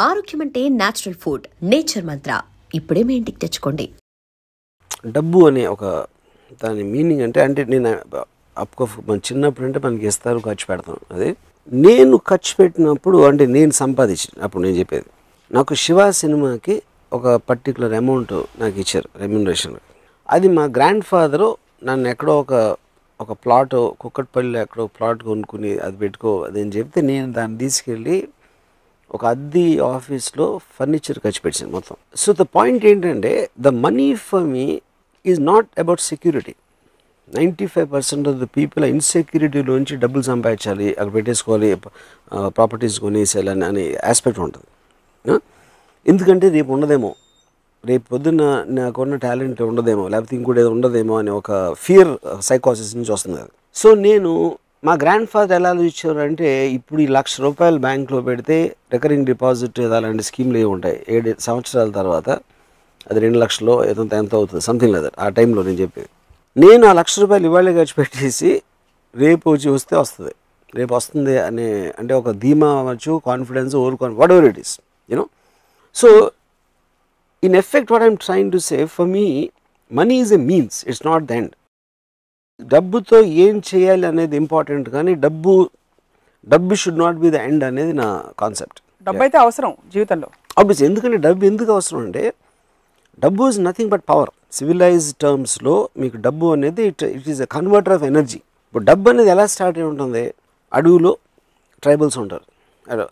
ఆరోగ్యం అంటే natural food, nature మంత్ర. ఇప్పుడే మీ ఇంటికి తెచ్చుకోండి. డబ్బు అనే ఒక దాని మీనింగ్ అంటే నేను మన చిన్నప్పుడు అంటే మనకి ఇస్తారు, ఖర్చు పెడతాం. అది నేను ఖర్చు పెట్టినప్పుడు అంటే నేను సంపాదించినప్పుడు నేను చెప్పేది, నాకు శివ సినిమాకి ఒక పర్టికులర్ అమౌంట్ నాకు ఇచ్చారు రెమ్యునరేషన్. అది మా గ్రాండ్ ఫాదరు నన్ను ఎక్కడో ఒక ప్లాట్ కుక్కట్పల్లిలో ఎక్కడో ప్లాట్ కొనుక్కుని అది పెట్టుకో అదని చెప్తే నేను దాన్ని తీసుకెళ్ళి ఒక అద్దె ఆఫీస్లో ఫర్నిచర్ ఖర్చు పెట్టాను మొత్తం. సో ద పాయింట్ ఏంటంటే the money for me is not about security. 95% of the people ఆ ఇన్సెక్యూరిటీలోంచి డబ్బులు సంపాదించాలి, అక్కడ పెట్టేసుకోవాలి, ప్రాపర్టీస్ కొనేసేయాలని అనే ఆస్పెక్ట్ ఉంటుంది. ఎందుకంటే రేపు ఉండదేమో, రేపు పొద్దున్న నాకున్న టాలెంట్ ఉండదేమో, లేకపోతే ఇంకోటి ఏదో ఉండదేమో అనే ఒక ఫియర్ సైకాసిస్ నుంచి వస్తుంది అది. సో నేను మా గ్రాండ్ ఫాదర్ ఎలా ఆలోచించారంటే, ఇప్పుడు ఈ ₹1,00,000 బ్యాంక్లో పెడితే రికరింగ్ డిపాజిట్ అలాంటి స్కీమ్లు ఏమి ఉంటాయి, 7 సంవత్సరాల తర్వాత అది 2 లక్షలు ఎంత అవుతుంది, సంథింగ్ లేదా ఆ టైంలో నేను చెప్పేది. నేను ఆ ₹1,00,000 ఇవాళే ఖర్చు పెట్టేసి రేపు వస్తుంది, రేపు వస్తుంది అనే అంటే ఒక ధీమా అవ్వచ్చు, confidence, what ever it is, you know. So in effect what I'm trying to say, for me money is a means, it's not the end. డబ్బుతో ఏం చేయాలి అనేది ఇంపార్టెంట్, కానీ డబ్బు should not be the end అనేది నా కాన్సెప్ట్. డబ్బు అయితే అవసరం జీవితంలో ఆబ్వియస్లీ. ఎందుకంటే డబ్బు ఎందుకు అవసరం అంటే, డబ్బు is nothing but power. Civilized టర్మ్స్లో మీకు డబ్బు అనేది it is a converter of energy. ఇప్పుడు డబ్బు అనేది ఎలా స్టార్ట్ అయి ఉంటుంది, అడవిలో ట్రైబల్స్ ఉంటారు,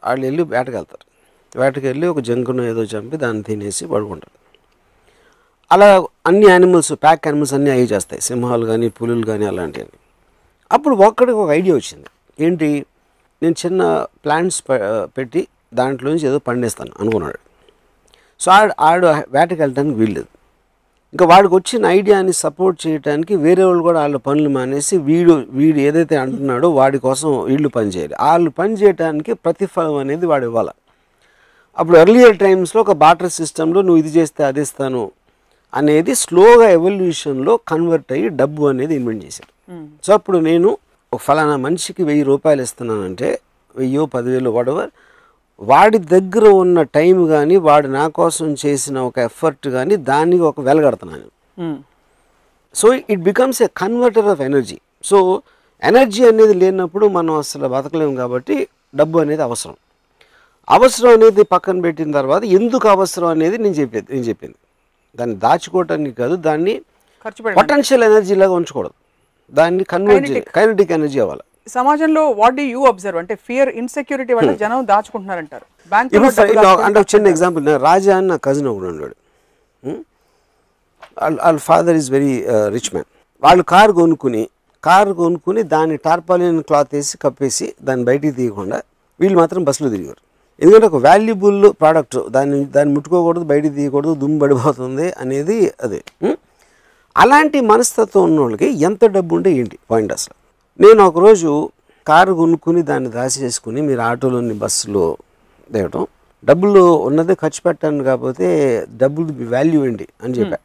వాళ్ళు వెళ్ళి వేటకెళ్తారు, వేటకెళ్ళి ఒక జంకును ఏదో చంపి దాన్ని తినేసి పడుకుంటారు. అలా అన్ని యానిమల్స్, ప్యాక్ యానిమల్స్ అన్నీ అవి చేస్తాయి, సింహాలు కానీ పులులు కానీ అలాంటివి. అప్పుడు ఒక్కడికి ఒక ఐడియా వచ్చింది, ఏంటి, నేను చిన్న ప్లాంట్స్ పెట్టి దాంట్లోంచి ఏదో పండిస్తాను అనుకున్నాడు. సో ఆడు వేటకి వెళ్ళడానికి వీల్లేదు. ఇంకా వాడికి వచ్చిన ఐడియాని సపోర్ట్ చేయడానికి వేరే వాళ్ళు కూడా వాళ్ళ పనులు మానేసి వీడు ఏదైతే అంటున్నాడో వాడి కోసం వీళ్ళు పని చేయాలి. వాళ్ళు పని చేయడానికి ప్రతిఫలం అనేది వాడు ఇవ్వాలి. అప్పుడు ఎర్లియర్ టైమ్స్లో ఒక బార్టర్ సిస్టంలో నువ్వు ఇది చేస్తే అది ఇస్తాను అనేది స్లోగా ఎవల్యూషన్లో కన్వర్ట్ అయ్యి డబ్బు అనేది ఇన్వెంట్ చేశారు. సో అప్పుడు నేను ఒక ఫలానా మనిషికి ₹1,000 ఇస్తున్నానంటే, 1000, 10,000 వాడెవర్, వాడి దగ్గర ఉన్న టైం కానీ వాడు నా కోసం చేసిన ఒక ఎఫర్ట్ కానీ దానికి ఒక వెలగడుతున్నాను. So it becomes a converter of energy. So energy అనేది లేనప్పుడు మనం అసలు బతకలేము. కాబట్టి డబ్బు అనేది అవసరం అనేది పక్కన పెట్టిన తర్వాత ఎందుకు అవసరం అనేది నేను చెప్పింది. దాన్ని దాచుకోవటానికి కాదు, దాన్ని పొటెన్షియల్ ఎనర్జీ లాగా ఉంచకూడదు, దాన్ని కైనెటిక్ ఎనర్జీ అవ్వాలి. సమాజంలో వాట్ డు యూ అబ్జర్వ్ అంటే ఫియర్, ఇన్సెక్యూరిటీ వల్ల జనం దాచుకుంటున్నారంటారు. అంటే ఒక చిన్న ఎగ్జాంపుల్, రాజా అని నా కజిన్ ఒకడు ఉన్నాడు. వాళ్ళ father is very rich man. వాళ్ళు కారు కొనుక్కుని దాన్ని టార్పాలిన్ క్లాత్ వేసి కప్పేసి దాన్ని బయటికి తీయకుండా వీళ్ళు మాత్రం బస్సులో తిరిగారు. ఎందుకంటే ఒక వాల్యుబుల్ ప్రోడక్ట్, దాన్ని ముట్టుకోకూడదు, బయటికి తీయకూడదు, దుమ్ము పడిపోతుంది అనేది అదే. అలాంటి మనస్తత్వం ఉన్న వాళ్ళకి ఎంత డబ్బు ఉంటే ఏంటి పాయింట్ అసలు. నేను ఒకరోజు కారు కొనుక్కుని దాన్ని దాచేసుకుని మీరు ఆటోలోని బస్సులో దిగటం, డబ్బులు ఉన్నదే ఖర్చు పెట్టాను కాకపోతే డబ్బులు వాల్యూ ఏంటి అని చెప్పాను.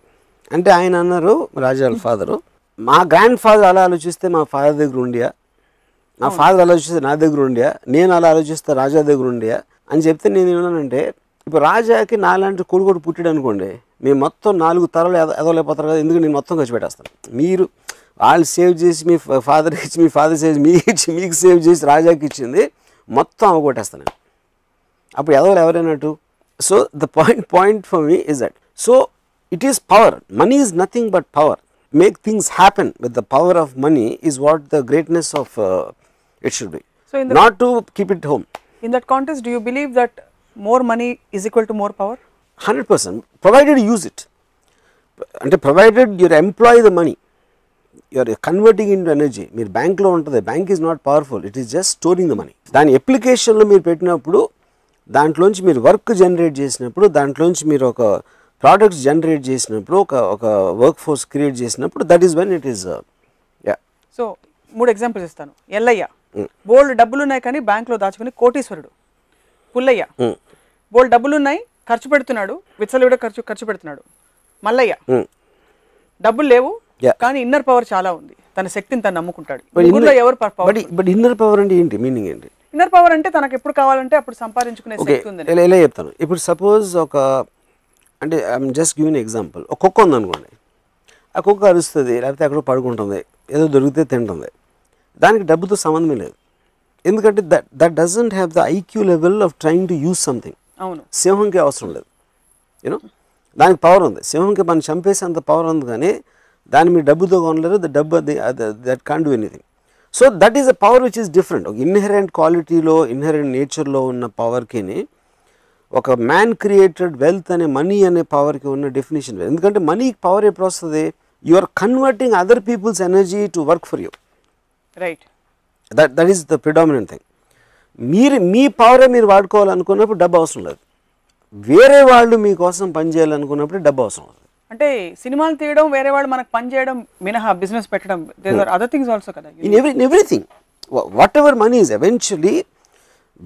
అంటే ఆయన అన్నారు, రాజా ఫాదరు, మా గ్రాండ్ ఫాదర్ అలా ఆలోచిస్తే మా ఫాదర్ దగ్గర ఉండియా, నా ఫాదర్ ఆలోచిస్తే నా దగ్గర ఉండియా, నేను అలా ఆలోచిస్తే రాజా దగ్గర ఉండియా అని చెప్తే నేను ఏమన్నానంటే, ఇప్పుడు రాజాకి నాలాంటి కొడుకు పుట్టాడు అనుకోండి, మేము మొత్తం 4 తరాలు ఎదవలేకపోతారు కదా, ఎందుకంటే నేను మొత్తం ఖర్చు పెట్టేస్తాను. మీరు వాళ్ళు సేవ్ చేసి మీ ఫాదర్కి ఇచ్చి, మీ ఫాదర్ సేవ్ మీకు సేవ్ చేసి రాజాకి ఇచ్చింది మొత్తం అవగొట్టేస్తాను. అప్పుడు ఎవరైనట్టు. So the point for me is that. So it is power. Money is nothing but power. Make things happen with the power of money is what the greatness of it should be. So not to keep it home. In that context, do you believe that more money is equal to more power? 100%, provided you use it. And provided you employ the money, you are converting into energy. Meer bank lo untade, bank is not powerful, it is just storing the money. Dani application lo meer pettinappudu, dantlonchi meer work generate chesinappudu, dantlonchi meer oka products generate చేసినప్పుడు, ఒక work force create చేసినప్పుడు, that is when it is. So 3 examples ఇస్తాను. ఎల్లయ్య బోల్డ్ డబ్బులు ఉన్నాయి కానీ బ్యాంక్లో దాచుకుని కోటీశ్వరుడు. పుల్లయ్య బోల్డ్ డబ్బులు ఉన్నాయి, ఖర్చు పెడుతున్నాడు, విచ్చలవిడ ఖర్చు పెడుతున్నాడు. మల్లయ్య డబ్బులు లేవు కానీ ఇన్నర్ పవర్ చాలా ఉంది, తన శక్తిని తను నమ్ముకుంటాడు. ఎవరు పవర్? బట్ ఇన్నర్ పవర్ అంటే ఏంటి, మీనింగ్ ఏంటి? ఇన్నర్ పవర్ అంటే తనకు ఎప్పుడు కావాలంటే అప్పుడు సంపాదించుకునే శక్తి ఉంది. ఇలా చెప్తాను. ఇప్పుడు సపోజ్ అంటే ఐఎమ్ జస్ట్ గివింగ్ ఎగ్జాంపుల్. ఒక కుక్క ఉందనుకోండి, ఆ కుక్క అరుస్తుంది, లేకపోతే అక్కడ పడుకుంటుంది, ఏదో దొరికితే తింటుంది, దానికి డబ్బుతో సంబంధమే లేదు. ఎందుకంటే that doesn't have the IQ level of trying to use something. అవును, సింహంకి అవసరం లేదు, యూనో, దానికి పవర్ ఉంది. సింహంకి మనం చంపేసే అంత పవర్ ఉంది, కానీ దాన్ని మీరు డబ్బుతో కొనలేరు. That can't do anything. So that is a power which is different. ఒక ఇన్హెరెంట్ క్వాలిటీలో, ఇన్హెరెంట్ నేచర్లో ఉన్న పవర్కి ఒక మ్యాన్ క్రియేటెడ్ వెల్త్ అనే మనీ అనే పవర్కి ఉన్న డెఫినేషన్. ఎందుకంటే మనీకి పవర్ ఎప్పుడు వస్తుంది? You are converting other people's energy to work for you. Right, that is the predominant thing. మీ పవరే మీరు వాడుకోవాలనుకున్నప్పుడు డబ్బు అవసరం లేదు. వేరే వాళ్ళు మీకోసం పని చేయాలనుకున్నప్పుడు డబ్బు అవసరం లేదు. అంటే సినిమాలు తీయడం, వేరే వాళ్ళు మనకు పని చేయడం మినహా బిజినెస్ పెట్టడం, there are other things also కదా. In everything whatever money is eventually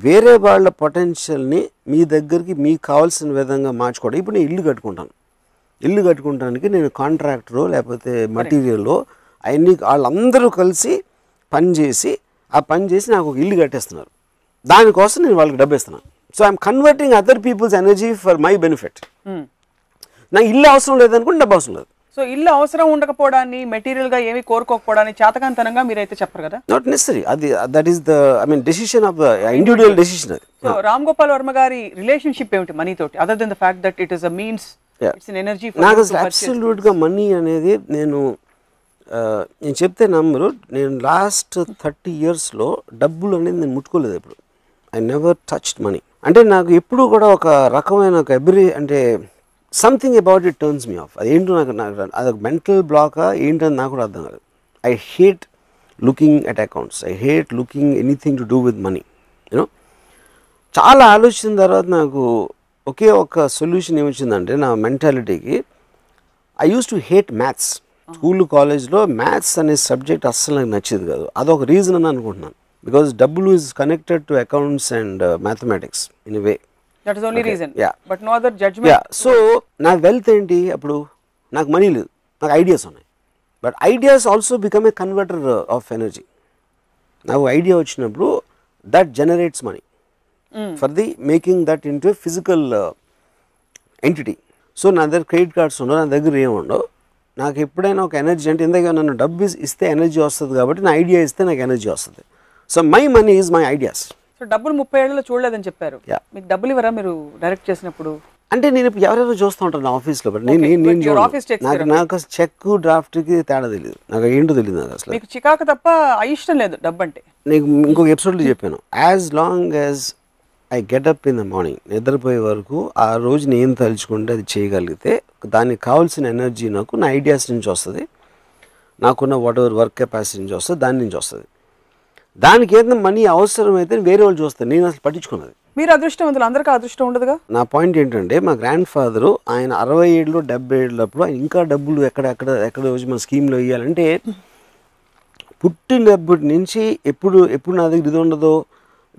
వేరే వాళ్ళ పొటెన్షియల్ని మీ దగ్గరికి మీకు కావాల్సిన విధంగా మార్చుకోవడం. ఇప్పుడు నేను ఇల్లు కట్టుకుంటానికి నేను కాంట్రాక్టరో లేకపోతే మటీరియల్లో అవన్నీ వాళ్ళందరూ కలిసి పని చేసి నాకు ఒక ఇల్లు కట్టేస్తున్నారు. దానికోసం నేను వాళ్ళకి డబ్బు ఇస్తున్నాను. So I'm converting other people's energy for my benefit. నాకు ఇల్లు అవసరం లేదనుకుంటే డబ్బు అవసరం లేదు. సో ఇల్లు అవసరం ఉండకపోవడాన్ని, మెటీరియల్ గా ఏమి కోరుకోకపోవడాన్ని చేతకాంతనంగా మీరైతే చెప్పరు కదా. Not necessary. That is the decision of the individual decision. అది సో రామ్ గోపాల్ వర్మ గారి రిలేషన్షిప్ ఏమిటి మనీ తోటి, other than the fact that it is a means, it's an energy? నాకు అసలు అబ్సల్యూట్ గా మనీ అనేది నేను చెప్తే నమ్మరు. నేను లాస్ట్ 30 yearsలో డబ్బులు అనేది నేను ముట్టుకోలేదు ఎప్పుడు. I never touched money. అంటే నాకు ఎప్పుడు కూడా ఒక రకమైన ఒక something about it turns me of. అదేంటో నాకు అదొక మెంటల్ బ్లాకా ఏంటని నాకు కూడా అర్థం కాదు. I hate looking at accounts. I hate looking anything to do with money. You know, చాలా ఆలోచించిన తర్వాత నాకు ఒకే ఒక సొల్యూషన్ ఏమొచ్చిందంటే నా మెంటాలిటీకి, I use to hate maths. School కాలేజ్లో మ్యాథ్స్ అనే సబ్జెక్ట్ అస్సలు నాకు నచ్చేది కాదు. అదొక రీజన్ అని అనుకుంటున్నాను. బికాజ్ డబ్బులు is connected to accounts and mathematics in a way. That is only reason. Yeah. But no other judgment. Yeah. So నా వెల్త్ ఏంటి? అప్పుడు నాకు మనీ లేదు, నాకు ఐడియాస్ ఉన్నాయి. But ideas also become a converter of energy. నాకు idea వచ్చినప్పుడు that generates money for the making that into A physical entity. So నా దగ్గర క్రెడిట్ కార్డ్స్ ఉండవు, నా దగ్గర ఏముండవు. నాకు ఎప్పుడైనా ఒక ఎనర్జీ అంటే ఇందాక నన్ను డబ్బు ఇస్తే ఎనర్జీ వస్తుంది, కాబట్టి నా ఐడియా ఇస్తే నాకు ఎనర్జీ వస్తుంది. So my money is my ideas. So డబ్బులు 30 ఏళ్లలో చూడలేదని చెప్పారు. మీకు డబ్బులు ఇవ్వరా మీరు డైరెక్ట్ చేసినప్పుడు? అంటే నేను ఇప్పుడు ఎవరెవరు చూస్తూ ఉంటాను నా ఆఫీస్లో, బట్ నాకు చెక్ డ్రాఫ్ట్కి తేడా తెలియదు, నాకు ఏంటో తెలియదు. నాకు అసలు మీకు చికాకు తప్ప అయిష్టం లేదు డబ్బు అంటే. నీకు ఇంకొక ఎపిసోడ్లో చెప్పాను, as long as I get up in the morning, నిద్రపోయే వరకు ఆ రోజు నేను తలుచుకుంటే అది చేయగలిగితే దానికి కావాల్సిన ఎనర్జీ నాకు నా ఐడియాస్ నుంచి వస్తుంది, నాకున్న వాట్ ఎవర్ వర్క్ కెపాసిటీ నుంచి వస్తుంది, దాని నుంచి వస్తుంది. దానికి ఏదైనా మనీ అవసరమైతే వేరే వాళ్ళు చూస్తారు, నేను అసలు పట్టించుకున్నది. మీరు అదృష్టవంతులు, అందరికీ అదృష్టం ఉండదుగా. నా పాయింట్ ఏంటంటే మా గ్రాండ్ ఫాదరు ఆయన 67 70 ఏళ్ళప్పుడు ఆయన ఇంకా డబ్బులు ఎక్కడ వచ్చి మన స్కీమ్లో వేయాలంటే పుట్టినప్పటి నుంచి ఎప్పుడు నా దగ్గర ఇది ఉండదో,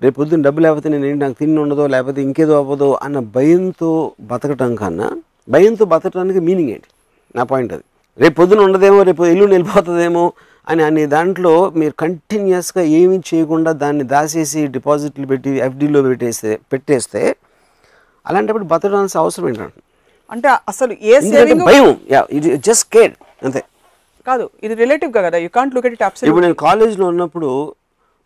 రేపు పొద్దున్న డబ్బు లేకపోతే నేను నాకు తిండి ఉండదో, లేకపోతే ఇంకేదో అవ్వదో అన్న భయంతో బతకటం కన్నా భయంతో బతకడానికి మీనింగ్ ఏంటి? నా పాయింట్ అది. రేపు పొద్దున ఉండదేమో, రేపు ఎల్లుండి వెళ్ళిపోతుందేమో అని దాంట్లో మీరు కంటిన్యూస్గా ఏమీ చేయకుండా దాన్ని దాచేసి డిపాజిట్లు పెట్టి ఎఫ్డీలో పెట్టేస్తే అలాంటప్పుడు బతకడానికి అవసరం ఏంటంటే అంటే అసలు ఏ సేవింగ్ భయం, ఇది జస్ట్ కేర్ అంతే. కాదు, ఇది రిలేటివ్గా కదా, you can't look at it absolutely. ఇప్పుడు నేను కాలేజ్లో ఉన్నప్పుడు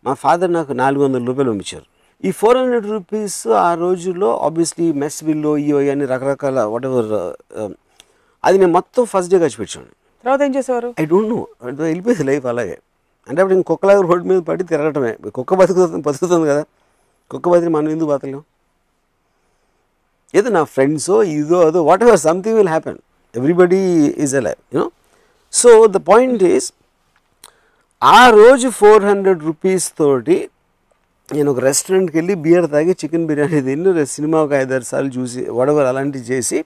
మా ఫాదర్ నాకు 400 రూపాయలు పంపించారు. ఈ 400 రూపీస్ ఆ రోజుల్లో ఆబ్వియస్లీ మెస్ బిల్లో ఇవో అన్ని రకరకాల వాట్ ఎవర్ అది నేను మొత్తం ఫస్ట్ డే ఖర్చు పెట్టాను. తర్వాత ఏం చేసేవారు? ఐ డోంట్ నో, వెళ్ళిపోయింది లైఫ్ అలాగే. అంటే అప్పుడు ఇంక కుక్కలాగా రోడ్డు మీద పడి తిరగటమే. కుక్క బతుకుతుంది కదా, కుక్క బతికి మనం ఎందుకు బతకలేం? ఏదో నా ఫ్రెండ్సో ఇదో అదో what ever something will happen, everybody is alive, you know. So the point is ఆ రోజు 400 రూపీస్ తోటి నేను ఒక రెస్టారెంట్కి వెళ్ళి బియర్ తాగి చికెన్ బిర్యానీ తిని సినిమా ఒక 5-6 సార్లు చూసి వడవర్ అలాంటివి చేసి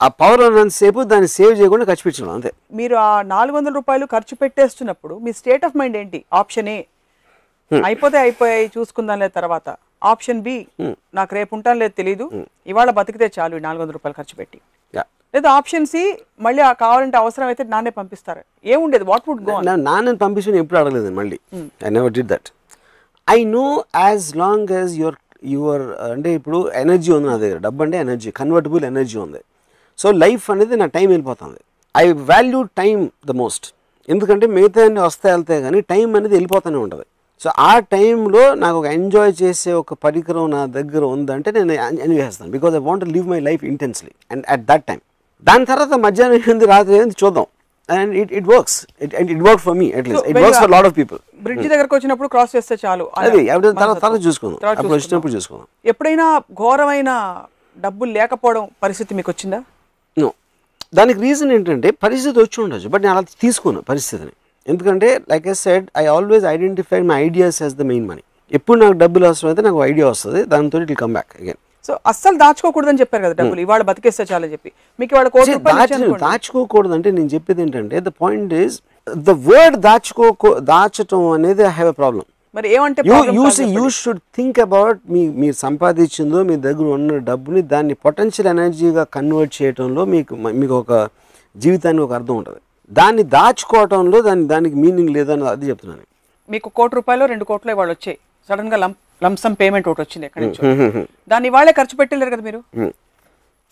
ఆ పవర్ ఉన్నంతసేపు దాన్ని సేవ్ చేయకుండా ఖర్చు పెట్టడం అంతే. మీరు ఆ 400 రూపాయలు ఖర్చు పెట్టేస్తున్నప్పుడు మీ స్టేట్ ఆఫ్ మైండ్ ఏంటి? ఆప్షన్ ఏ అయిపోయాయి చూసుకుందాం లేదు తర్వాత, ఆప్షన్ బి నాకు రేపు ఉంటాను లేదు తెలియదు, ఇవాళ బతికితే చాలు 400 రూపాయలు ఖర్చు పెట్టి, లేదా ఆప్షన్ సి మళ్ళీ కావాలంటే అవసరం అయితే నాన్నే పంపిస్తారు. ఏముండేది? What would go? నాన్నని పంపించి ఎప్పుడు అడగలేదు మళ్ళీ. I never did that. I know as long as your అంటే ఇప్పుడు ఎనర్జీ ఉంది నా దగ్గర, డబ్బు అంటే ఎనర్జీ, కన్వర్టబుల్ ఎనర్జీ ఉంది. సో లైఫ్ అనేది నా టైం వెళ్ళిపోతుంది. I value time the most. ఎందుకంటే మిగతా అన్ని వస్తాయి వెళ్తాయి కానీ టైం అనేది వెళ్ళిపోతూనే ఉంటుంది. సో ఆ టైంలో నాకు ఒక ఎంజాయ్ చేసే ఒక పరికరం నా దగ్గర ఉందంటే నేను ఎంజాయ్ చేస్తాను. Because I want to live my life intensely and at that time. దాని తర్వాత మధ్యాహ్నం ఏంది రాత్రి ఏంది చూద్దాం. And it works. It worked for me at least. It works for a lot of people. Bridge దగ్గరకు వచ్చినప్పుడు క్రాస్ చేస్తే చాలు. అది తర్వాత చూసుకుందాం, అప్పుడు వచ్చినప్పుడు చూసుకుందాం. ఎప్పుడైనా ఘోరమైన డబ్బులు లేకపోవడం పరిస్థితి మీకు వచ్చిందా? నో. దానికి రీజన్ ఏంటంటే పరిస్థితి వచ్చి ఉండొచ్చు, బట్ నేను అలా తీసుకోను పరిస్థితిని. ఎందుకంటే like I said, I always identify my ideas as the main money. ఎప్పుడు నాకు డబ్బులు అవసరం అయితే నాకు ఐడియా వస్తుంది, దాంతో it will come back again. So అస్సలు దాచుకోకూడదని చెప్పారు కదా డబ్బులు, ఇవాళ బతికేస్తే చాలని చెప్పి. మీకు ఇవాళ దాచుకోకూడదు అంటే నేను చెప్పేది ఏంటంటే, the point is the word దాచటం అనేది ఐ హ్యావ్ ఎ ప్రాబ్లం. మరి ఏమంటే యూ షుడ్ థింక్ అబౌట్ మీరు సంపాదించిందో మీ దగ్గర ఉన్న డబ్బుని దాన్ని పొటెన్షియల్ ఎనర్జీగా కన్వర్ట్ చేయడంలో మీకు ఒక జీవితానికి ఒక అర్థం ఉంటుంది. దాన్ని దాచుకోవటంలో దానికి మీనింగ్ లేదని అది చెప్తున్నాను. మీకు ₹1 2 కోట్లు ఇవాళ వచ్చాయి, సడన్ గా లంసమ్ పేమెంట్ ఒకటి వచ్చింది ఎక్కడి నుంచి, దాన్ని ఇవాళే ఖర్చు పెట్టలేరు కదా మీరు,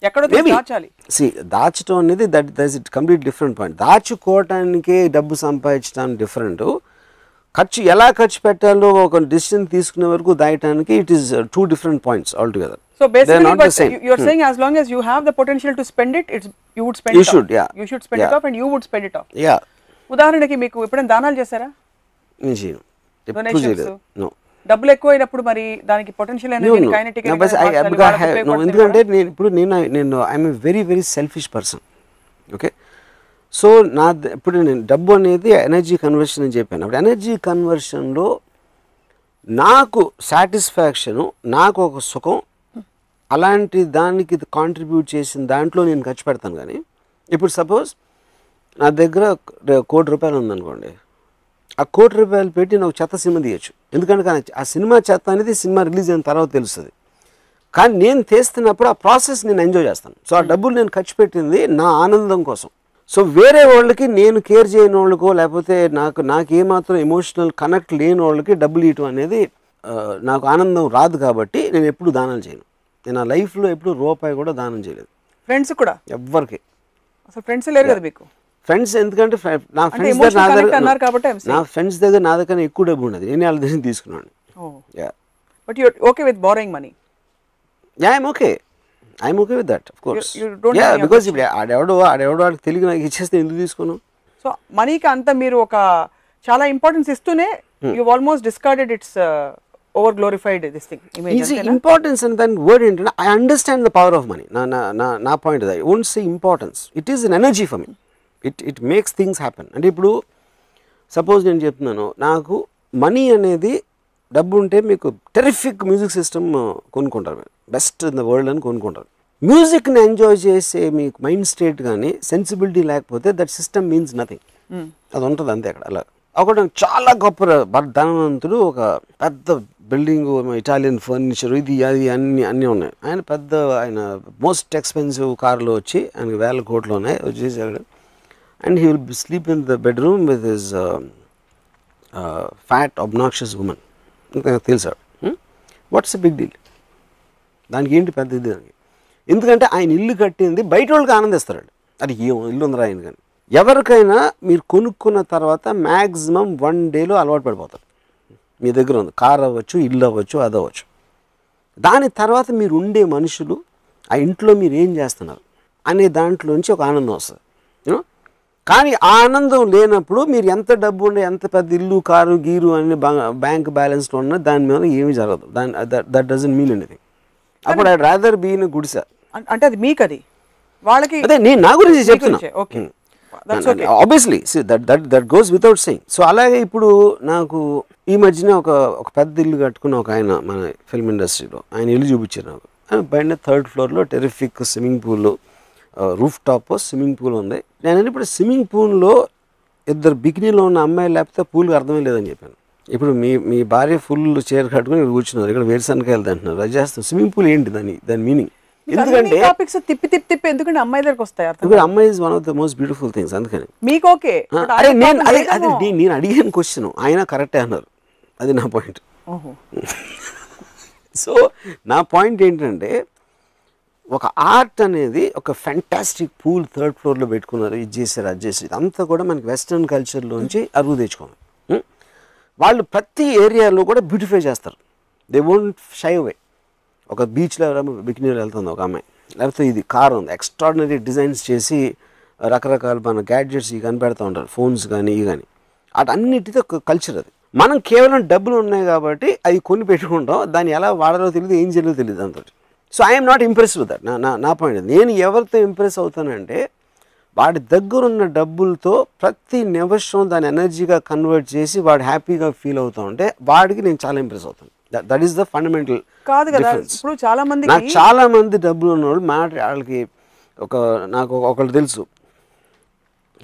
ఎక్కడో దాచాలి. దాచడం అనేది that it complete different point. దాచుకోవటానికే డబ్బు సంపాదించడం డిఫరెంట్, ఎలా ఖర్చు పెట్టాలో ఒక డిసిషన్ తీసుకునే వరకు దాయటానికి it is 2 different points altogether. So basically you are saying as long as you have the potential to spend it, you would spend it. You should spend it off and you would spend it off. Yeah. ఉదాహరణకి మీకు ఎప్పుడైనా దానాలు చేశారా? నేను చేయను, ఎప్పుడు చేయలేదు. No. డబ్బులు ఎక్కువ అయినప్పుడు మరి దానికి పొటెన్షియల్ ఎనర్జీ కైనెటిక్ ఎందుకంటే నేను I'm a very very selfish person. Okay, so ఇప్పుడు నేను డబ్బు అనేది ఎనర్జీ కన్వర్షన్ అని చెప్పాను. అప్పుడు ఎనర్జీ కన్వర్షన్లో నాకు సాటిస్ఫాక్షను, నాకు ఒక సుఖం, అలాంటి దానికి కాంట్రిబ్యూట్ చేసిన దాంట్లో నేను ఖర్చు పెడతాను. కానీ ఇప్పుడు సపోజ్ నా దగ్గర ₹1,00,00,000 ఉందనుకోండి, ఆ ₹1,00,00,000 పెట్టి నాకు చెత్త సినిమా తీయచ్చు. ఎందుకంటే ఆ సినిమా చెత్త అనేది సినిమా రిలీజ్ అయిన తర్వాత తెలుస్తుంది. కానీ నేను తీస్తున్నప్పుడు ఆ ప్రాసెస్ నేను ఎంజాయ్ చేస్తాను. సో ఆ డబ్బులు నేను ఖర్చు పెట్టింది నా ఆనందం కోసం. సో వేరే వాళ్ళకి, నేను కేర్ చేయని వాళ్ళకో లేకపోతే నాకు ఏమాత్రం ఎమోషనల్ కనెక్ట్ లేని వాళ్ళకి డబ్బులు ఇవ్వటం అనేది నాకు ఆనందం రాదు. కాబట్టి నేను ఎప్పుడు దానాలు చేయను. నేను ఆ లైఫ్లో ఎప్పుడు రూపాయి కూడా దానం చేయలేదు. ఫ్రెండ్స్ కూడా ఎవ్వరికి అసలు ఫ్రెండ్స్ లేరు కదా మీకు? ఫ్రెండ్స్ ఎందుకంటే నా ఫ్రెండ్స్ దగ్గర నా దగ్గర ఎక్కువ డబ్బు ఉండదు, నేను వాళ్ళ దగ్గర తీసుకున్నాను. But you are okay with borrowing money? Yeah, I'm okay with that, of course. Yeah, because ఇప్పుడు ఆడెవడో వాడికి తెలియదు, నాకు ఇచ్చేస్తే ఎందుకు తీసుకున్నాను? సో మనీకి అంతా మీరు ఒక చాలా ఇంపార్టెన్స్ ఇస్తూనే you almost discarded it's over glorified this thing image. Importance అని దాని వర్డ్ ఏంటంటే, I understand the power of money. నా point I won't say importance, it is an energy for me. It makes things happen. అంటే ఇప్పుడు suppose నేను చెప్తున్నాను, నాకు money అనేది డబ్బు ఉంటే మీకు టెరిఫిక్ మ్యూజిక్ సిస్టమ్ కొనుక్కుంటారు, బెస్ట్ ఇన్ ద వరల్డ్ అని కొనుక్కుంటారు. మ్యూజిక్ని ఎంజాయ్ చేసే మీకు మైండ్ స్టేట్ కానీ సెన్సిబిలిటీ లేకపోతే దట్ సిస్టమ్ మీన్స్ నథింగ్. అది ఉంటుంది అంతే అక్కడ. అలా ఒకటి చాలా గొప్ప ధనవంతుడు, ఒక పెద్ద బిల్డింగ్, ఇటాలియన్ ఫర్నిచర్, ఇది అది అన్నీ ఉన్నాయి. ఆయన మోస్ట్ ఎక్స్పెన్సివ్ కార్లో వచ్చి ఆయనకి వేల కోట్లు ఉన్నాయి వచ్చేసాడు. And he will sleep in the bedroom with his fat, obnoxious woman. తెలుసా? What's a big deal? దానికి ఏంటి పెద్ద ఇది? ఎందుకంటే ఆయన ఇల్లు కట్టింది బయట వాళ్ళకి ఆనందిస్తారు. అది ఏ ఇల్లు ఉందరా ఆయన. కానీ ఎవరికైనా మీరు కొనుక్కున్న తర్వాత మ్యాక్సిమం 1 dayలో అలవాటు పడిపోతారు. మీ దగ్గర ఉంది కార్ అవ్వచ్చు, ఇల్లు అవ్వచ్చు, అది అవ్వచ్చు. దాని తర్వాత మీరు ఉండే మనుషులు, ఆ ఇంట్లో మీరు ఏం చేస్తున్నారు అనే దాంట్లోంచి ఒక ఆనందం వస్తుంది. యూనో, కానీ ఆ ఆనందం లేనప్పుడు మీరు ఎంత డబ్బు ఉండే, ఎంత పెద్ద ఇల్లు, కారు, గీరు అన్ని బ్యాంక్ బ్యాలెన్స్లో ఉన్నా దాని మీద ఏమీ జరగదు. That doesn't mean anything. అప్పుడు ఐ రాదర్ బీ ఇన్ గుడిసె. అంటే అది మీకు, అది వాళ్ళకి, అదే నేను నా గురించి చెప్తున్నా. Obviously that goes without saying. So అలాగే ఇప్పుడు నాకు ఈ మధ్యన ఒక పెద్ద ఇల్లు కట్టుకున్న ఒక ఆయన మన ఫిల్మ్ ఇండస్ట్రీలో, ఆయన ఇల్లు చూపించారు నాకు. పైన 3rd floorలో terrific swimming pool, roof top swimming pool ఉంది. నేను ఇప్పుడు స్విమ్మింగ్ పూల్లో 2 బికినీలో ఉన్న అమ్మాయిలు లేకపోతే పూల్కి అర్థమే లేదని చెప్పాను. ఇప్పుడు మీ భార్య ఫుల్ చైర్ కట్టుకుని ఇక్కడ కూర్చున్నారు, ఇక్కడ వేరుశనకాయలు అంటున్నారు, అది చేస్తాం. స్విమ్మింగ్ పూల్ ఏంటి దాని మీనింగ్? ఎందుకంటే తిప్పి ఎందుకంటే అమ్మాయి దగ్గరకు వస్తాయి. అమ్మాయి is one of the most beautiful things. అందుకని మీకు ఓకే. నేను అడిగాను క్వశ్చన్, ఆయన కరెక్టే అన్నారు. అది నా పాయింట్. ఓహో. సో నా పాయింట్ ఏంటంటే ఒక ఆర్ట్ అనేది ఒక ఫ్యాంటాస్టిక్ పూల్ 3rd ఫ్లోర్లో పెట్టుకున్నారు, ఇది చేశారు అది చేశారు, ఇదంతా కూడా మనకి వెస్ట్రన్ కల్చర్లోంచి అరువు తెచ్చుకోవాలి. వాళ్ళు ప్రతి ఏరియాలో కూడా బ్యూటిఫై చేస్తారు. They won't shy away. ఒక బీచ్లో బికినీలో వెళ్తుంది ఒక అమ్మాయి, లేకపోతే ఇది కార్ ఉంది, ఎక్స్ట్రాడినరీ డిజైన్స్ చేసి రకరకాల మన గ్యాడ్జెట్స్ ఇవి కనిపెడతా ఉంటారు, ఫోన్స్ కానీ ఇవి కానీ. అటన్నిటితో ఒక కల్చర్ అది. మనం కేవలం డబ్బులు ఉన్నాయి కాబట్టి అవి కొని పెట్టుకుంటాం, దాన్ని ఎలా వాడాలో తెలియదు, ఏం చేయాలో తెలియదు అంత. So I'm not impress with that. నా పాయింట్. నేను ఎవరితో ఇంప్రెస్ అవుతానంటే వాడి దగ్గరున్న డబ్బులతో ప్రతి నిమిషం దాని ఎనర్జీగా కన్వర్ట్ చేసి వాడు హ్యాపీగా ఫీల్ అవుతా ఉంటే వాడికి నేను చాలా ఇంప్రెస్ అవుతాను. దట్ ఈస్ ద ఫండమెంటల్ కాదు కదా. ఇప్పుడు చాలా మంది నాకు చాలా మంది డబ్బులు ఉన్నవాళ్ళు వాళ్ళకి నాకు ఒకళ్ళు తెలుసు,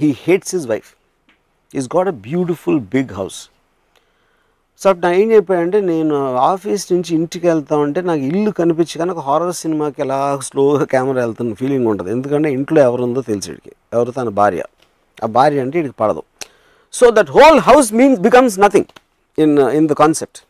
he hates his wife, is got a beautiful big house. So అప్పుడు నాకు ఏం చెప్పాడంటే, నేను ఆఫీస్ నుంచి ఇంటికి వెళ్తా ఉంటే నాకు ఇల్లు కనిపించి కానీ ఒక హారర్ సినిమాకి ఎలా స్లోగా కెమెరా వెళ్తున్న ఫీలింగ్ ఉంటుంది. ఎందుకంటే ఇంట్లో ఎవరుందో తెలిసి వీడికి, ఎవరు తన భార్య, ఆ భార్య అంటే వీడికి పడదు. So that whole house becomes nothing in the concept.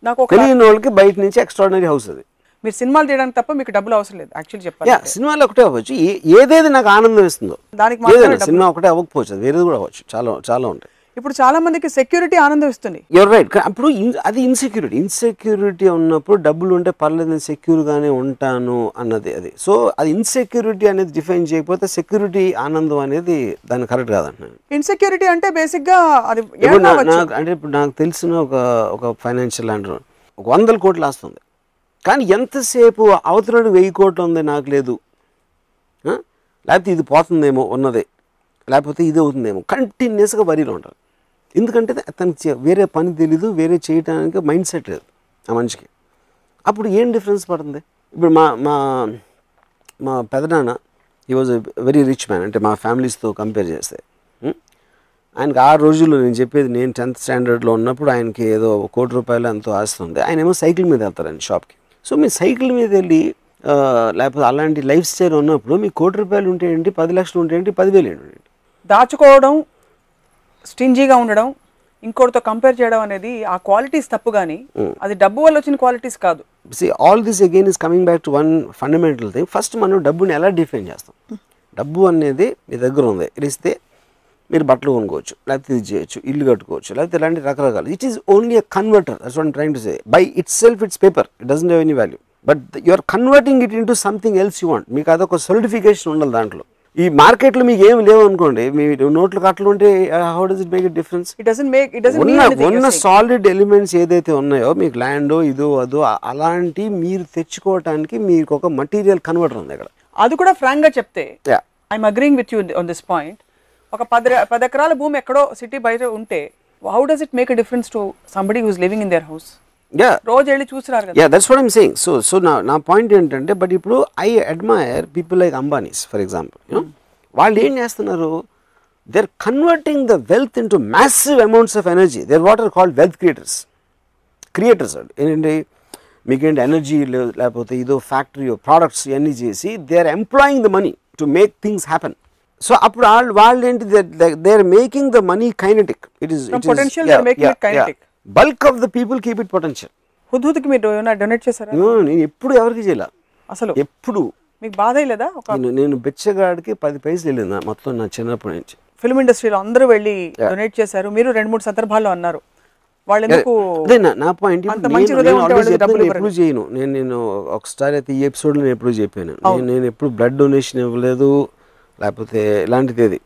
నాకు తెలియని వాళ్ళకి బయట నుంచి ఎక్స్ట్రాడినరీ హౌస్ అది. మీరు సినిమాలు తీయడానికి తప్ప మీకు డబ్బులు అవసరం లేదు యాక్చువల్లీ చెప్పాలి. సినిమాలు ఒకటే అవ్వచ్చు, ఏదేది నాకు ఆనందం ఇస్తుందో దానికి ఏదైనా. సినిమా ఒకటే అవ్వకపోవచ్చు, అది వేరేది కూడా అవ్వచ్చు, చాలా చాలా ఉంటాయి. ఇప్పుడు చాలా మందికి సెక్యూరిటీ ఆనందం ఇస్తుంది. You're right. అప్పుడు అది ఇన్సెక్యూరిటీ ఉన్నప్పుడు డబ్బులు ఉంటే పర్లేదు, నేను సెక్యూర్గానే ఉంటాను అన్నది అది. సో అది ఇన్సెక్యూరిటీ అనేది డిఫైన్ చేయకపోతే సెక్యూరిటీ ఆనందం అనేది దాన్ని కరెక్ట్ కాదంటున్నాను. ఇన్సెక్యూరిటీ అంటే బేసిక్గా అది అంటే ఇప్పుడు నాకు తెలిసిన ఒక ఫైనాన్షియల్ అండర్ 100 కోట్లు వస్తుంది, కానీ ఎంతసేపు అవతలడు 1000 కోట్లు ఉంది నాకు లేదు, లేకపోతే ఇది పోతుందేమో ఉన్నదే, లేకపోతే ఇది అవుతుందేమో, కంటిన్యూస్గా వరీలో ఉంటారు. ఎందుకంటే అతనికి వేరే పని తెలీదు, వేరే చేయడానికి మైండ్ సెట్ లేదు ఆ మనిషికి. అప్పుడు ఏం డిఫరెన్స్ పడుతుంది? ఇప్పుడు మా పెదనాన్న, he was a very rich man, అంటే మా ఫ్యామిలీస్తో కంపేర్ చేస్తే ఆయనకి ఆ రోజుల్లో నేను చెప్పేది, నేను 10th స్టాండర్డ్లో ఉన్నప్పుడు ఆయనకి ఏదో 1 కోటి రూపాయలు ఎంతో ఆస్తుంది. ఆయన ఏమో సైకిల్ మీద వెళ్తారండి షాప్కి. సో మీ సైకిల్ మీద వెళ్ళి లేకపోతే అలాంటి లైఫ్ స్టైల్ ఉన్నప్పుడు మీకు 1 కోటి రూపాయలు ఉంటే ఏంటి, 10 లక్షలు ఉంటే ఏంటి, 10,000 ఏంటి? దాచుకోవడం, స్టింజీగా ఉండడం, ఇంకోటితో కంపేర్ చేయడం అనేది ఆ క్వాలిటీస్ తప్పు, కానీ అది డబ్బు వల్ల వచ్చిన క్వాలిటీస్ కాదు. All this again is coming back to one fundamental thing. First మనం డబ్బుని ఎలా డిఫైన్ చేస్తాం? డబ్బు అనేది మీ దగ్గర ఉంది, ఇస్తే మీరు బట్టలు కొనుక్కోవచ్చు, లేకపోతే ఇది చేయొచ్చు, ఇల్లు కట్టుకోవచ్చు, లేకపోతే ఇలాంటి రకరకాలు. It is only a converter. That's what I'm trying to say. By itself it's paper, it doesn't have any value, but you are converting it into something else you want. మీకు అదొక certification ఉండాలి దాంట్లో. ఈ మార్కెట్లో మీకు ఏమి లేవు అనుకోండి, మీ నోట్లు కట్టలు ఉంటే how does it make it difference? ఉన్న సాలిడ్ ఎలిమెంట్స్ ఏదైతే ఉన్నాయో, మీకు ల్యాండ్ ఇదో అదో అలాంటి మీరు తెచ్చుకోవటానికి మీకు ఒక మటీరియల్ కన్వర్టర్ ఉంది ఇక్కడ. అది కూడా ఫ్రాంక్ గా చెప్తే I'm agreeing with you on this point. ఒక 10 ఎకరాల భూమి ఎక్కడో సిటీ బయట ఉంటే how does it make a difference to somebody who is living in their house? రోజు వెళ్ళి చూసిరారు కదా. That's what I'm saying. So నా పాయింట్ ఏంటంటే, బట్ ఇప్పుడు I admire people like Ambanis for example. వాళ్ళు ఏం చేస్తున్నారు? They are converting the wealth into massive amounts of energy. They are what are called wealth creators. ఏంటంటే మీకేంటి ఎనర్జీ లేకపోతే ఇదో ఫ్యాక్టరీ ప్రోడక్ట్స్ ఇవన్నీ చేసి they are employing the money to make things happen. So అప్పుడు వాళ్ళు ఏంటి, they are making the money kinetic. It is bulk of the people keep it potential. హుద్హుద్కి మీరు డొనేట్ చేశారా? నేను ఎప్పుడు ఎవరికి చేయాల అసలు. ఎప్పుడు మీకు బాధ లేదా? నేను బెచ్చగాడికి 10 పైసలు వెళ్ళింది మొత్తం నా చిన్నప్పటి నుంచి. ఫిల్మ్ ఇండస్ట్రీలో అందరూ వెళ్ళి డొనేట్ చేశారు. మీరు 2-3 సందర్భాల్లో అన్నారు వాళ్ళు ఎందుకు. నా పాయింట్ ఎప్పుడు చేయను నేను ఒకసారి అయితే ఈ ఎపిసోడ్లో నేను ఎప్పుడు చెప్పాను, నేను ఎప్పుడు బ్లడ్ డొనేషన్ ఇవ్వలేదు, లేకపోతే ఇలాంటిది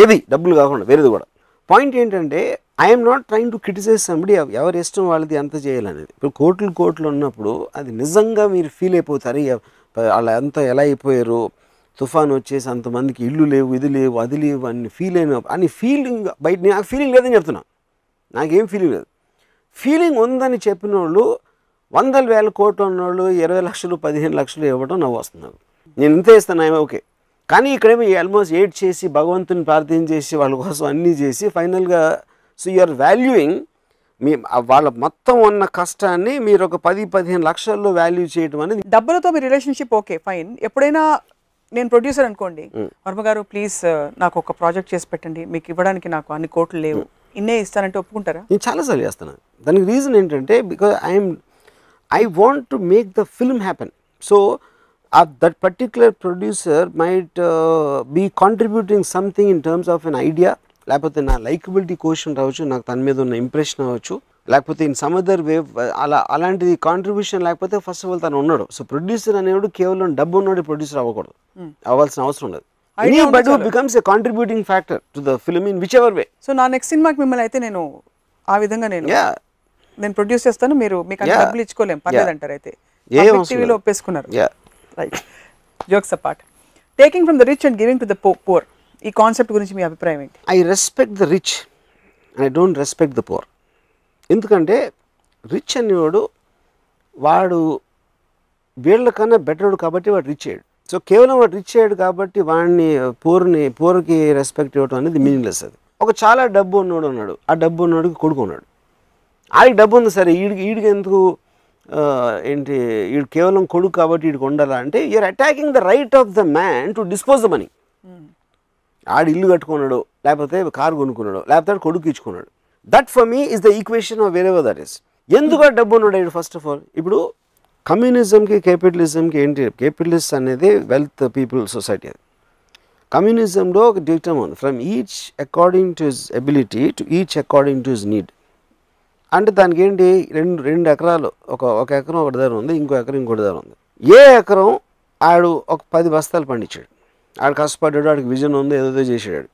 ఏది డబ్బులు కాకుండా వేరేది కూడా. పాయింట్ ఏంటంటే I'm not trying to criticize somebody, ఎవరి ఇష్టం వాళ్ళది ఎంత చేయాలనేది. ఇప్పుడు కోట్లు ఉన్నప్పుడు అది నిజంగా మీరు ఫీల్ అయిపోతారు, వాళ్ళు ఎంత ఎలా అయిపోయారు, తుఫాన్ వచ్చేసి అంతమందికి ఇల్లు లేవు, ఇది లేవు, అది లేవు అని ఫీలింగ్ బయట. నాకు ఫీలింగ్ లేదని చెప్తున్నా, నాకేం ఫీలింగ్ లేదు. ఫీలింగ్ ఉందని చెప్పిన వాళ్ళు 100,000 కోట్లు ఉన్నవాళ్ళు 20 లక్షలు 15 లక్షలు ఇవ్వడం నవ్వు వస్తున్నారు. నేను ఇంత ఇస్తాను ఓకే, కానీ ఇక్కడేమో ఆల్మోస్ట్ 8 చేసి భగవంతుని ప్రార్థన చేసి వాళ్ళ కోసం అన్నీ చేసి ఫైనల్గా సో యు ఆర్ వాల్యూయింగ్ వాళ్ళ మొత్తం ఉన్న కష్టాన్ని మీరు ఒక 10-15 లక్షల్లో వాల్యూ చేయడం అనేది. డబ్బులతో మీ రిలేషన్షిప్ ఓకే ఫైన్. ఎప్పుడైనా నేను ప్రొడ్యూసర్ అనుకోండి, వర్మ గారు ప్లీజ్ నాకు ఒక ప్రాజెక్ట్ చేసి పెట్టండి, మీకు ఇవ్వడానికి నాకు అన్ని కోట్లు లేవు, ఇన్నే ఇస్తానంటే ఒప్పుకుంటారా? నేను చాలాసార్లు చేస్తాను. దానికి రీజన్ ఏంటంటే because I want to make the film happen. So that particular producer might be contributing something in terms of an idea, లేకపోతే నా లైకబిలిటీ క్వశ్చన్ రావచ్చు, నాకు తన మీద ఉన్న ఇంప్రెషన్ అవ్వచ్చు, లేకపోతే ఇన్ సమ్ అదర్ వే అలాంటిది కాంట్రిబ్యూషన్ లేకపోతే ఫస్ట్ ఆఫ్ ఆల్ తను ఉన్నాడు. సో ప్రొడ్యూసర్ అనేవాడు కేవలం డబ్బు ఉన్నాడు ప్రొడ్యూసర్ అవ్వకూడదు, అవ్వాల్సిన అవసరం లేదు. But who becomes a contributing factor to the film in whichever way. So నా నెక్స్ట్ సినిమాకి మిమ్మల్ని అయితే నేను ఆ విధంగా నేను ప్రొడ్యూస్ చేస్తాను, మీరు మీకు అంత డబ్బులు ఇచ్చుకోలేం పర్లేదు అంటారు. అయితే టీవీలో ఒప్పేసుకున్నారు. Right. Jokes apart, taking from the rich and giving to the poor, ఈ కాన్సెప్ట్ గురించి మీ అభిప్రాయం ఏంటి? I respect the rich and I don't respect the poor. ఎందుకంటే రిచ్ అనేవాడు వాడు వీళ్ళకన్నా బెటర్డు కాబట్టి వాడు రిచ్ అయ్యాడు. సో కేవలం వాడు రిచ్ అయ్యాడు కాబట్టి వాడిని పూర్కి రెస్పెక్ట్ ఇవ్వడం అనేది మీనింగ్లెస్. అది ఒక చాలా డబ్బు ఉన్నోడు ఉన్నాడు, ఆ డబ్బు ఉన్నోడికి కొడుకు ఉన్నాడు, ఆడికి డబ్బు ఉంది సరే, ఈడికి ఎందుకు ఏంటి ఈడు కేవలం కొడుకు కాబట్టి ఈడికి ఉండాలా అంటే you're attacking the right of the man to dispose the money. ఆడు ఇల్లు కట్టుకున్నాడు, లేకపోతే కారు కొనుక్కున్నాడు, లేకపోతే కొడుకు ఇచ్చుకున్నాడు. That for me is the equation of wherever that is. ఎందుకు డబ్బు ఉన్నాడు ఫస్ట్ ఆఫ్ ఆల్? ఇప్పుడు కమ్యూనిజంకి క్యాపిటలిజంకి ఏంటి? క్యాపిటలిస్ట్ అనేది వెల్త్ పీపుల్ సొసైటీ. అది కమ్యూనిజంలో ఒక డిక్టమ్ ఉంది, from each according to his ability to each according to his need. అంటే దానికి ఏంటి, రెండు ఎకరాలు, ఒక ఎకరం ఒకటి దగ్గర ఉంది, ఇంకో ఎకరం ఇంకోటి దగ్గర ఉంది. ఏ ఎకరం ఆడు ఒక 10 బస్తాలు పండించాడు, ఆడు కష్టపడ్డాడు, ఆడికి విజన్ ఉంది, ఏదో చేసాడు.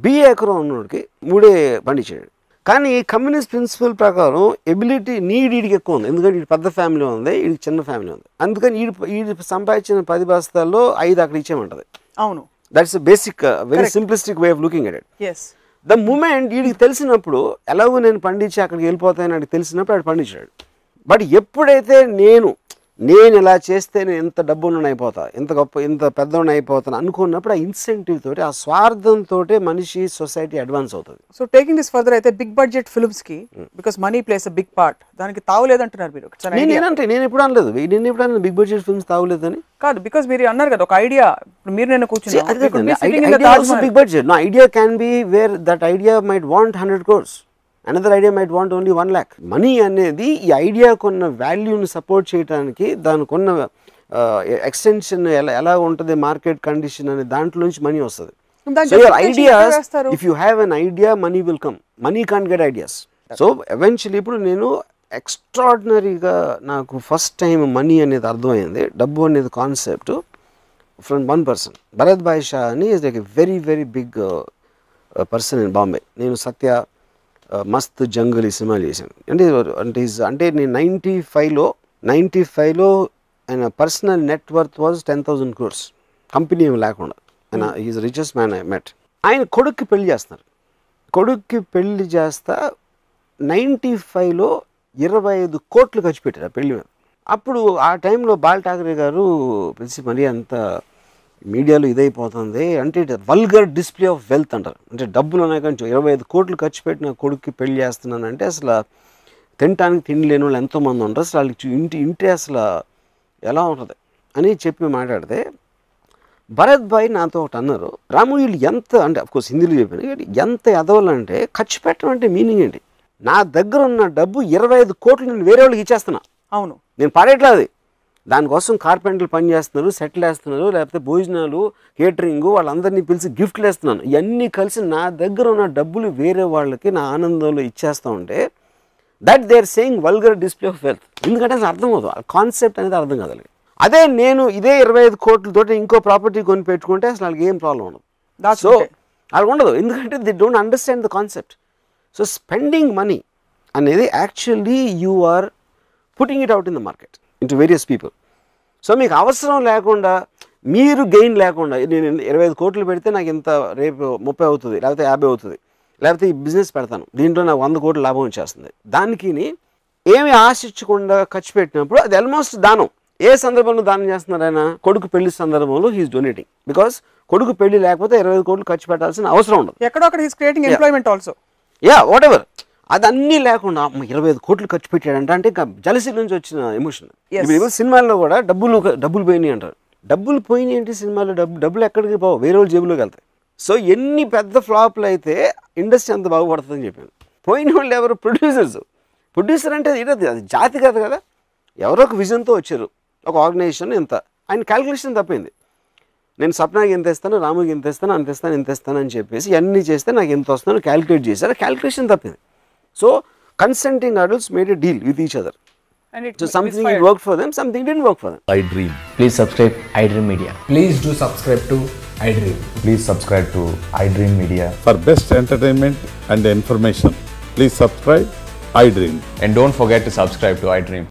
బి ఎకరం ఉన్నోడికి 3 పండించాడు. కానీ కమ్యూనిస్ట్ ప్రిన్సిపల్ ప్రకారం ఎబిలిటీ నీడ్ వీడికి ఎక్కువ ఉంది, ఎందుకంటే వీడి పెద్ద ఫ్యామిలీ ఉంది, వీడికి చిన్న ఫ్యామిలీ ఉంది. అందుకని వీడి సంపాదించిన 10 బస్తాల్లో 5 అక్కడ ఇచ్చేయమంటది. అవును, that's basic very simplistic way of looking at it. The moment వీడికి తెలిసినప్పుడు ఎలాగో నేను పండించి అక్కడికి వెళ్ళిపోతానని వాడికి తెలిసినప్పుడు వాడు పండించాడు. బట్ ఎప్పుడైతే నేను ఇలా చేస్తే నేను ఎంత డబ్బులను అయిపోతా, ఎంత గొప్ప, ఇంత పెద్దవాడిని అయిపోతాను అనుకున్నప్పుడు ఆ ఇన్సెంటివ్ తోటి, ఆ స్వార్థంతో మనిషి సొసైటీ అడ్వాన్స్ అవుతుంది. సో టేకింగ్ దిస్ ఫర్దర్ అయితే బిగ్ బడ్జెట్ ఫిల్మ్స్ కి because money plays a big part, దానికి తావులేదంటున్నారు మీరు. నేను ఎప్పుడు అనలేదు, నేను ఎప్పుడు అనలేదు బిగ్ బడ్జెట్ ఫిల్మ్స్ తావులేదని. కాదు, బికాస్ మీరు అన్నారు కదా ఒక ఐడియా, మీరు నేను కూర్చున్నాను big budget. No idea can be where that idea might want 100 crores. Another idea might want only 1 lakh. Money అనేది ఈ ఐడియాకు ఉన్న వాల్యూని సపోర్ట్ చేయడానికి, దానికి ఉన్న ఎక్స్టెన్షన్ ఎలా ఉంటుంది, మార్కెట్ కండిషన్ అనే దాంట్లో నుంచి మనీ వస్తుంది. So your ideas, if you have an idea, money will come. Money can't get ideas. So eventually ఇప్పుడు నేను ఎక్స్ట్రాడినరీగా నాకు ఫస్ట్ టైం మనీ అనేది అర్థమైంది, డబ్బు అనేది concept from one person. Bharat bhai Shah అని is like a very very big person in Bombay. నేను సత్య, మస్త్, జంగల్ ఈ సినిమాలు చేశాను. అంటే నేను 95లో ఆయన personal net worth was 10,000 crores, company ఏమి లేకుండా. ఆయన is richest man I met. ఆయన కొడుక్కి పెళ్లి చేస్తున్నారు. కొడుక్కి పెళ్లి చేస్తా 95లో 25 కోట్లు ఖర్చు పెట్టారు ఆ పెళ్లి మీద. అప్పుడు ఆ టైంలో బాల్ ఠాకరే గారు పిలిచి మరీ అంత మీడియాలో ఇదైపోతుంది అంటే వల్గర్ డిస్ప్లే ఆఫ్ వెల్త్ అంటారు. అంటే డబ్బులు ఉన్నాయి కానీ 25 కోట్లు ఖర్చు పెట్టిన కొడుక్కి పెళ్లి చేస్తున్నానంటే అసలు తినటానికి తిండి లేని వాళ్ళు ఎంతోమంది ఉంటారు, అసలు వాళ్ళకి ఇంటి అసలు ఎలా ఉంటుంది అని చెప్పి మాట్లాడితే భరత్ భాయ్ నాతో ఒకటి అన్నారు, రాము వీళ్ళు ఎంత అంటే అఫ్కోర్స్ హిందీలో చెప్పాను, ఎంత ఎదవాలంటే ఖర్చు పెట్టడం అంటే మీనింగ్ ఏంటి? నా దగ్గర ఉన్న డబ్బు 25 కోట్లు నేను వేరే వాళ్ళకి ఇచ్చేస్తున్నా. అవును, నేను పాడేట్లా అది. దానికోసం కార్పెంటర్లు పని చేస్తున్నారు, సెటిల్ వేస్తున్నారు, లేకపోతే భోజనాలు, కేటరింగ్, వాళ్ళందరినీ పిలిచి గిఫ్ట్లు వేస్తున్నాను. ఇవన్నీ కలిసి నా దగ్గర ఉన్న డబ్బులు వేరే వాళ్ళకి నా ఆనందంలో ఇచ్చేస్తూ ఉంటే that they are saying vulgar display of wealth. ఎందుకంటే అసలు అర్థం అవుతుంది, ఆ కాన్సెప్ట్ అనేది అర్థం కాదు. అదే నేను ఇదే 25 కోట్లతో ఇంకో ప్రాపర్టీ కొని పెట్టుకుంటే అసలు వాళ్ళకి ఏం ప్రాబ్లం ఉండదు. సో వాళ్ళకి ఉండదు, ఎందుకంటే they don't understand the concept. So spending money అనేది actually you are putting it out in the market into various people. So మీకు అవసరం లేకుండా, మీరు గెయిన్ లేకుండా, నేను 25 కోట్లు పెడితే నాకు ఇంత రేపు 30 అవుతుంది, లేకపోతే 50 అవుతుంది, లేకపోతే ఈ బిజినెస్ పెడతాను, దీంట్లో నాకు 100 కోట్ల లాభం వచ్చేస్తుంది, దానికి ఏమి ఆశించకుండా ఖర్చు పెట్టినప్పుడు అది ఆల్మోస్ట్ దానం. ఏ సందర్భంలో దానం చేస్తున్నారు ఆయన? కొడుకు పెళ్లి సందర్భంలో హీఈస్ డొనేటింగ్. బికాస్ కొడుకు పెళ్లి లేకపోతే 25 కోట్లు ఖర్చు పెట్టాల్సిన అవసరం ఉండదు. ఎక్కడొక్కడ he's creating employment also. Whatever, అదన్నీ లేకుండా 25 కోట్లు ఖర్చు పెట్టాడంట అంటే ఇంకా జలసీ నుంచి వచ్చిన ఎమోషన్. ఇప్పుడు సినిమాల్లో కూడా డబ్బులు పోయినాయి అంటారు. డబ్బులు పోయినాయి ఏంటి సినిమాలో? డబ్బులు ఎక్కడికి పోవు, వేరే వాళ్ళ జేబులోకి వెళ్తాయి. సో ఎన్ని పెద్ద ఫ్లాప్లు అయితే ఇండస్ట్రీ అంత బాగుపడుతుందని చెప్పాను. పోయిన వాళ్ళు ఎవరు? ప్రొడ్యూసర్ అంటే అది జాతి కాదు కదా, ఎవరో ఒక విజన్తో వచ్చారు, ఒక ఆర్గనైజేషన్ ఎంత, ఆయన క్యాలిక్యులేషన్ తప్పింది. నేను సప్నాకి ఎంత ఇస్తాను, రాముకి ఎంత ఇస్తాను, ఇంత ఇస్తాను అని చెప్పేసి అన్నీ చేస్తే నాకు ఎంత వస్తుందో క్యాలిక్యులేట్ చేశారు, క్యాలిక్యులేషన్ తప్పింది. So consenting adults made a deal with each other. So something worked for them, something didn't work for them. iDream. Please subscribe iDream Media. Please do subscribe to iDream. Please subscribe to iDream Media. For best entertainment and information, please subscribe iDream. And don't forget to subscribe to iDream.